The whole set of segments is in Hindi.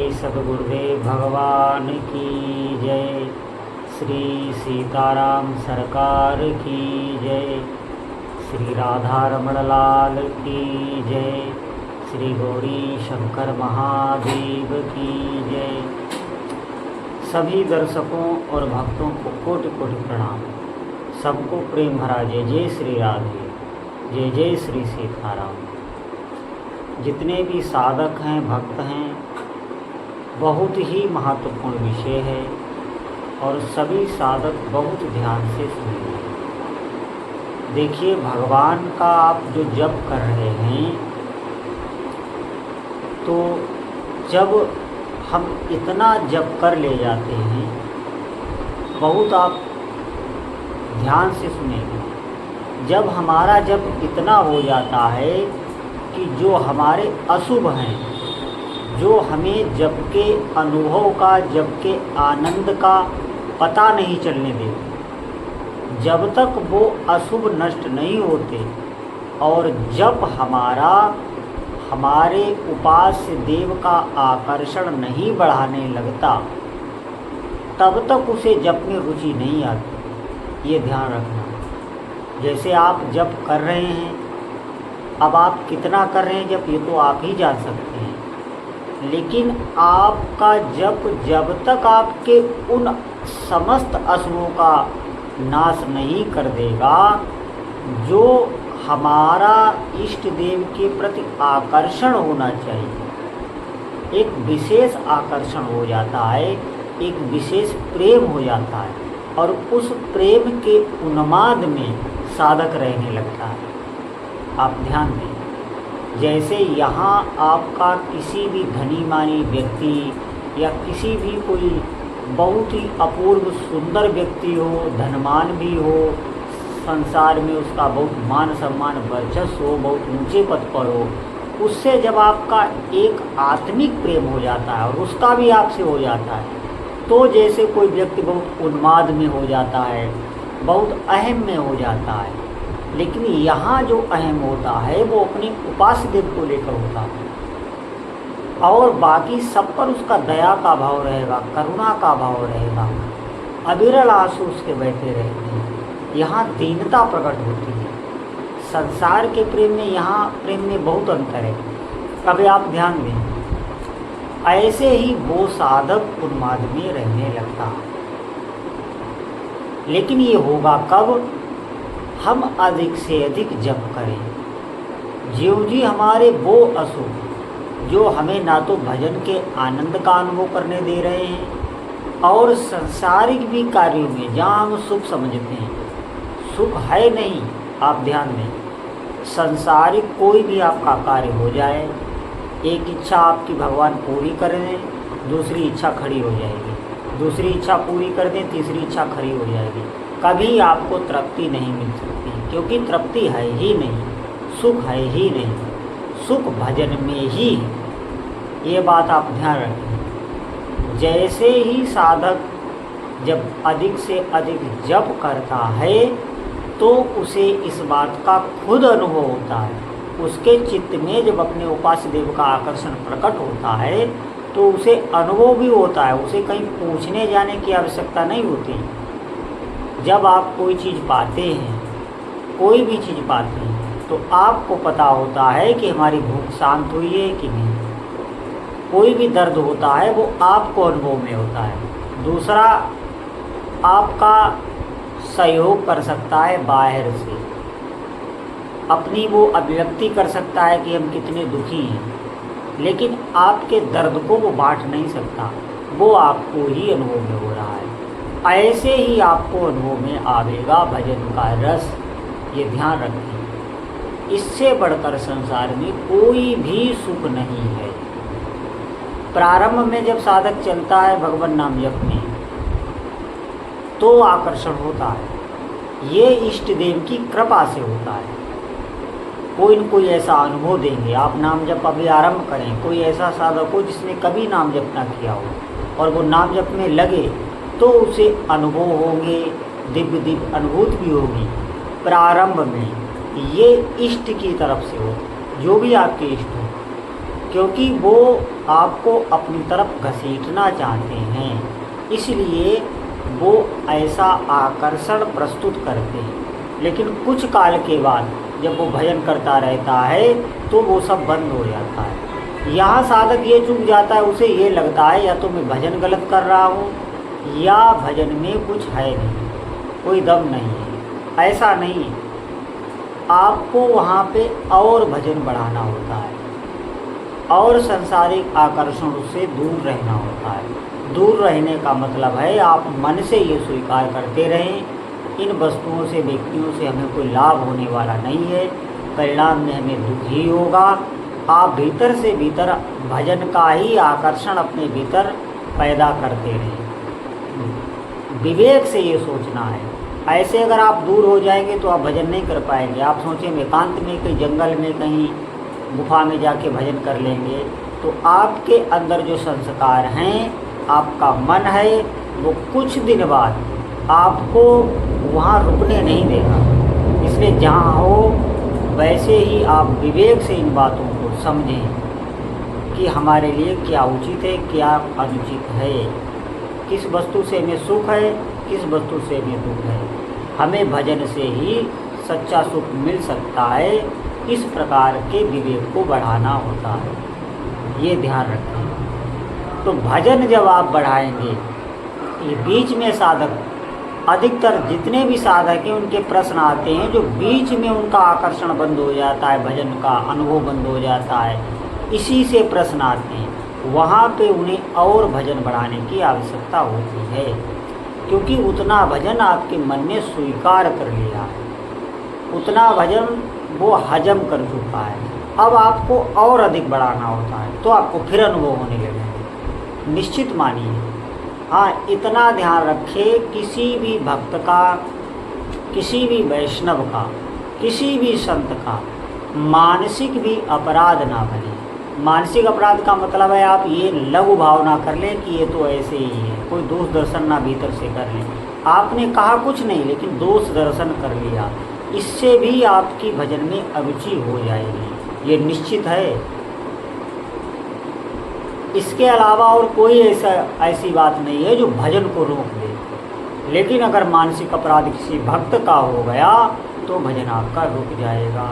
सद्गुरुदेव भगवान की जय। श्री सीताराम सरकार की जय। श्री राधा रमण लाल की जय। श्री गौरी शंकर महादेव की जय। सभी दर्शकों और भक्तों को कोटि कोटि प्रणाम। सबको प्रेम भरा जय जय श्री राधे, जय जय श्री सीताराम। जितने भी साधक हैं, भक्त हैं, बहुत ही महत्वपूर्ण विषय है और सभी साधक बहुत ध्यान से सुनिए। देखिए, भगवान का आप जो जप कर रहे हैं, तो जब हम इतना जप कर ले जाते हैं, बहुत आप ध्यान से सुनेंगे, जब हमारा जप इतना हो जाता है कि जो हमारे अशुभ हैं, जो हमें जप के अनुभव का, जप के आनंद का पता नहीं चलने देते, जब तक वो अशुभ नष्ट नहीं होते और जब हमारे उपास्य देव का आकर्षण नहीं बढ़ाने लगता, तब तक उसे जप में रुचि नहीं आती। ये ध्यान रखना। जैसे आप जप कर रहे हैं, अब आप कितना कर रहे हैं जप, ये तो आप ही जान सकते हैं, लेकिन आपका जप जब तक आपके उन समस्त अशुभों का नाश नहीं कर देगा, जो हमारा इष्ट देव के प्रति आकर्षण होना चाहिए, एक विशेष आकर्षण हो जाता है, एक विशेष प्रेम हो जाता है और उस प्रेम के उन्माद में साधक रहने लगता है। आप ध्यान दें, जैसे यहाँ आपका किसी भी धनी मानी व्यक्ति या किसी भी कोई बहुत ही अपूर्व सुंदर व्यक्ति हो, धनवान भी हो, संसार में उसका बहुत मान सम्मान वर्चस्व हो, बहुत ऊंचे पद पर हो, उससे जब आपका एक आत्मिक प्रेम हो जाता है और उसका भी आपसे हो जाता है, तो जैसे कोई व्यक्ति बहुत उन्माद में हो जाता है, बहुत अहम में हो जाता है, लेकिन यहाँ जो अहम होता है वो अपने उपास्य देव को लेकर होता है और बाकी सब पर उसका दया का भाव रहेगा, करुणा का भाव रहेगा, अविरल आंसू उसके बहते रहते हैं। यहाँ दीनता प्रकट होती है। संसार के प्रेम में, यहाँ प्रेम में बहुत अंतर है। कभी आप ध्यान दें, ऐसे ही वो साधक उन्माद में रहने लगता है। लेकिन ये होगा कब? हम अधिक से अधिक जप करें। जीव जी हमारे वो अशुभ जो हमें ना तो भजन के आनंद का अनुभव करने दे रहे हैं और सांसारिक भी कार्यों में जहाँ हम सुख समझते हैं, सुख है नहीं। आप ध्यान दें, सांसारिक कोई भी आपका कार्य हो जाए, एक इच्छा आपकी भगवान पूरी कर दें, दूसरी इच्छा खड़ी हो जाएगी, दूसरी इच्छा पूरी कर दें, तीसरी इच्छा खड़ी हो जाएगी। कभी आपको तृप्ति नहीं मिल सकती, क्योंकि तृप्ति है ही नहीं, सुख है ही नहीं, सुख भजन में ही है। ये बात आप ध्यान रखें। जैसे ही साधक जब अधिक से अधिक जप करता है, तो उसे इस बात का खुद अनुभव होता है। उसके चित्त में जब अपने उपास्य देव का आकर्षण प्रकट होता है, तो उसे अनुभव भी होता है, उसे कहीं पूछने जाने की आवश्यकता नहीं होती। जब आप कोई चीज़ पाते हैं, कोई भी चीज़ पाते हैं, तो आपको पता होता है कि हमारी भूख शांत हुई है कि नहीं। कोई भी दर्द होता है वो आपको अनुभव में होता है। दूसरा आपका सहयोग कर सकता है बाहर से, अपनी वो अभिव्यक्ति कर सकता है कि हम कितने दुखी हैं, लेकिन आपके दर्द को वो बांट नहीं सकता, वो आपको ही अनुभव में हो रहा है। ऐसे ही आपको अनुभव में आवेगा भजन का रस। ये ध्यान रखें। इससे बढ़कर संसार में कोई भी सुख नहीं है। प्रारंभ में जब साधक चलता है भगवान नाम जप में, तो आकर्षण होता है। ये इष्ट देव की कृपा से होता है। कोई न कोई ऐसा अनुभव देंगे। आप नाम जप अभी आरंभ करें, कोई ऐसा साधक हो जिसने कभी नाम जप ना किया हो और वो नाम जप में लगे, तो उसे अनुभव होंगे, दिव्य अनुभूति भी होगी। प्रारंभ में ये इष्ट की तरफ से हो, जो भी आपके इष्ट हो, क्योंकि वो आपको अपनी तरफ घसीटना चाहते हैं, इसलिए वो ऐसा आकर्षण प्रस्तुत करते हैं। लेकिन कुछ काल के बाद जब वो भजन करता रहता है तो वो सब बंद हो जाता है। यहाँ साधक ये चूक जाता है, उसे ये लगता है या तो मैं भजन गलत कर रहा हूँ या भजन में कुछ है नहीं, कोई दम नहीं है। ऐसा नहीं, आपको वहाँ पे और भजन बढ़ाना होता है और सांसारिक आकर्षण से दूर रहना होता है। दूर रहने का मतलब है आप मन से ये स्वीकार करते रहें, इन वस्तुओं से, व्यक्तियों से हमें कोई लाभ होने वाला नहीं है, परिणाम में हमें दुख ही होगा। आप भीतर से भीतर भजन का ही आकर्षण अपने भीतर पैदा करते रहें। विवेक से ये सोचना है। ऐसे अगर आप दूर हो जाएंगे तो आप भजन नहीं कर पाएंगे। आप सोचें एकांत में कहीं जंगल में, कहीं गुफा में जाके भजन कर लेंगे, तो आपके अंदर जो संस्कार हैं, आपका मन है, वो कुछ दिन बाद आपको वहाँ रुकने नहीं देगा। इसलिए जहाँ हो वैसे ही आप विवेक से इन बातों को समझें कि हमारे लिए क्या उचित है, क्या अनुचित है, किस वस्तु से हमें सुख है, किस वस्तु से हमें दुख है। हमें भजन से ही सच्चा सुख मिल सकता है। इस प्रकार के विवेक को बढ़ाना होता है, ये ध्यान रखें। तो भजन जब आप बढ़ाएंगे, ये बीच में साधक, अधिकतर जितने भी साधक हैं उनके प्रश्न आते हैं जो बीच में उनका आकर्षण बंद हो जाता है, भजन का अनुभव बंद हो जाता है, इसी से प्रश्न आते हैं। वहाँ पे उन्हें और भजन बढ़ाने की आवश्यकता होती है, क्योंकि उतना भजन आपके मन ने स्वीकार कर लिया है, उतना भजन वो हजम कर चुका है। अब आपको और अधिक बढ़ाना होता है तो आपको फिर अनुभव होने लगेंगे, निश्चित मानिए। हाँ, इतना ध्यान रखें, किसी भी भक्त का, किसी भी वैष्णव का, किसी भी संत का मानसिक भी अपराध ना बने। मानसिक अपराध का मतलब है आप ये लघु भावना कर लें कि ये तो ऐसे ही है, कोई दोष दर्शन ना भीतर से कर लें। आपने कहा कुछ नहीं लेकिन दोष दर्शन कर लिया, इससे भी आपकी भजन में अरुचि हो जाएगी, ये निश्चित है। इसके अलावा और कोई ऐसी बात नहीं है जो भजन को रोक दे। लेकिन अगर मानसिक अपराध किसी भक्त का हो गया तो भजन आपका रुक जाएगा,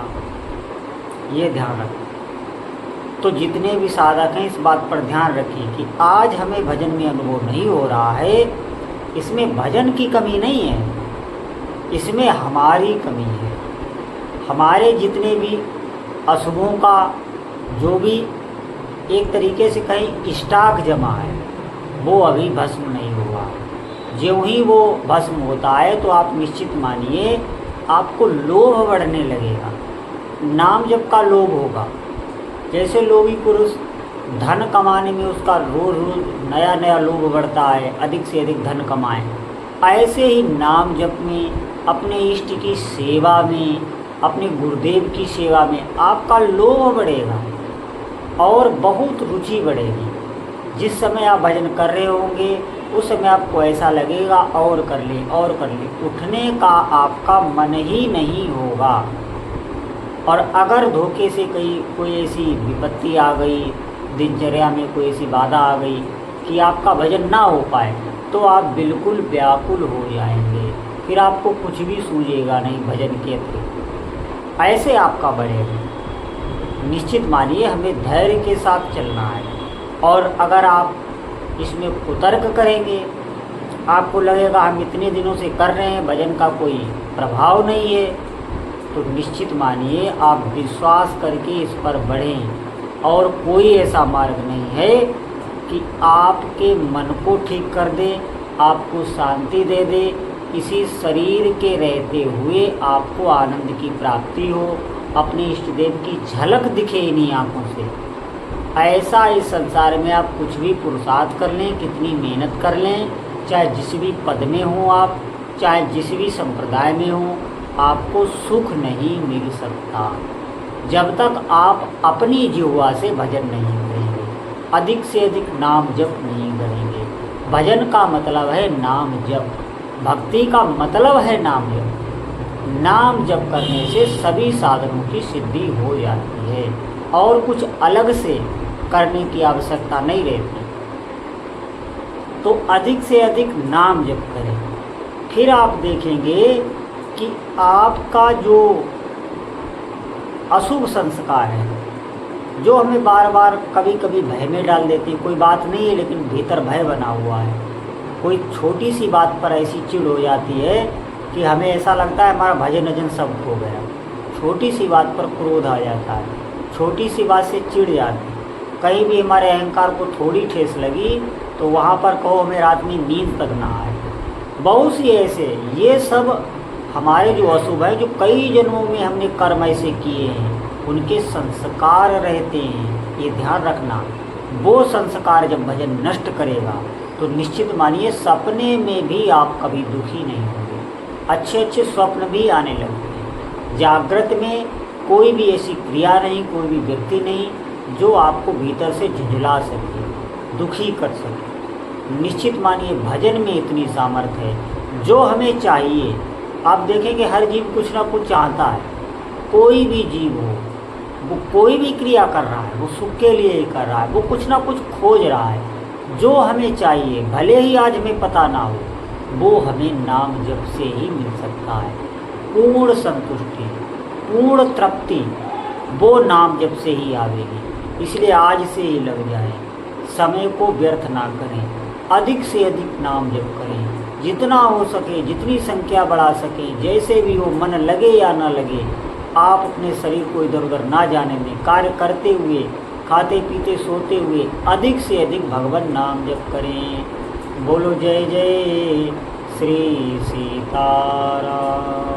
ये ध्यान रखें। तो जितने भी साधक हैं इस बात पर ध्यान रखिए कि आज हमें भजन में अनुभव नहीं हो रहा है, इसमें भजन की कमी नहीं है, इसमें हमारी कमी है। हमारे जितने भी अशुभों का जो भी एक तरीके से कहीं स्टॉक जमा है वो अभी भस्म नहीं हुआ। ज्यों ही वो भस्म होता है तो आप निश्चित मानिए आपको लोभ बढ़ने लगेगा, नाम जप का लोभ होगा। जैसे लोभी पुरुष धन कमाने में उसका रोज रोज नया नया लोभ बढ़ता है, अधिक से अधिक धन कमाए, ऐसे ही नाम जप में, अपने इष्ट की सेवा में, अपने गुरुदेव की सेवा में आपका लोभ बढ़ेगा और बहुत रुचि बढ़ेगी। जिस समय आप भजन कर रहे होंगे उस समय आपको ऐसा लगेगा और कर ले और कर ले, उठने का आपका मन ही नहीं होगा। और अगर धोखे से कोई ऐसी विपत्ति आ गई, दिनचर्या में कोई ऐसी बाधा आ गई कि आपका भजन ना हो पाए तो आप बिल्कुल व्याकुल हो जाएंगे, फिर आपको कुछ भी सूझेगा नहीं भजन के अतिरिक्त, ऐसे आपका बढ़ेगा। निश्चित मानिए हमें धैर्य के साथ चलना है। और अगर आप इसमें कुतर्क करेंगे, आपको लगेगा हम इतने दिनों से कर रहे हैं, भजन का कोई प्रभाव नहीं है, तो निश्चित मानिए आप विश्वास करके इस पर बढ़ें। और कोई ऐसा मार्ग नहीं है कि आपके मन को ठीक कर दे, आपको शांति दे दे, इसी शरीर के रहते हुए आपको आनंद की प्राप्ति हो, अपने इष्ट देव की झलक दिखे इन्हीं आँखों से। ऐसा इस संसार में आप कुछ भी पुरुषार्थ कर लें, कितनी मेहनत कर लें, चाहे जिस भी पद में हो आप, चाहे जिस भी संप्रदाय में हो, आपको सुख नहीं मिल सकता जब तक आप अपनी जिह्वा से भजन नहीं करेंगे, अधिक से अधिक नाम जप नहीं करेंगे। भजन का मतलब है नाम जप, भक्ति का मतलब है नाम जप। नाम जप करने से सभी साधनों की सिद्धि हो जाती है और कुछ अलग से करने की आवश्यकता नहीं रहती। तो अधिक से अधिक नाम जप करें। फिर आप देखेंगे कि आपका जो अशुभ संस्कार है, जो हमें बार बार कभी कभी भय में डाल देते हैं, कोई बात नहीं है लेकिन भीतर भय बना हुआ है, कोई छोटी सी बात पर ऐसी चिढ़ हो जाती है कि हमें ऐसा लगता है हमारा भजन अजन सब खो गया। छोटी सी बात पर क्रोध आ जाता है, छोटी सी बात से चिढ़ जाती है। कहीं भी हमारे अहंकार को थोड़ी ठेस लगी तो वहाँ पर कहो हमें रात में नींद तक ना आए। बहुत सी ऐसे, ये सब हमारे जो अशुभ है, जो कई जन्मों में हमने कर्म ऐसे किए हैं, उनके संस्कार रहते हैं। ये ध्यान रखना, वो संस्कार जब भजन नष्ट करेगा तो निश्चित मानिए सपने में भी आप कभी दुखी नहीं होंगे, अच्छे अच्छे स्वप्न भी आने लगते हैं। जागृत में कोई भी ऐसी क्रिया नहीं, कोई भी व्यक्ति नहीं जो आपको भीतर से झुंझला सके, दुखी कर सके। निश्चित मानिए भजन में इतनी सामर्थ्य है। जो हमें चाहिए, आप देखेंगे हर जीव कुछ ना कुछ चाहता है। कोई भी जीव हो, वो कोई भी क्रिया कर रहा है, वो सुख के लिए ही कर रहा है, वो कुछ ना कुछ खोज रहा है। जो हमें चाहिए, भले ही आज हमें पता ना हो, वो हमें नाम जप से ही मिल सकता है। पूर्ण संतुष्टि, पूर्ण तृप्ति वो नाम जप से ही आवेगी। इसलिए आज से ही लग जाए, समय को व्यर्थ ना करें, अधिक से अधिक नाम जप करें, जितना हो सके, जितनी संख्या बढ़ा सकें, जैसे भी हो, मन लगे या ना लगे, आप अपने शरीर को इधर उधर ना जाने दें। कार्य करते हुए, खाते पीते सोते हुए अधिक से अधिक भगवान नाम जप करें। बोलो जय जय श्री सीताराम।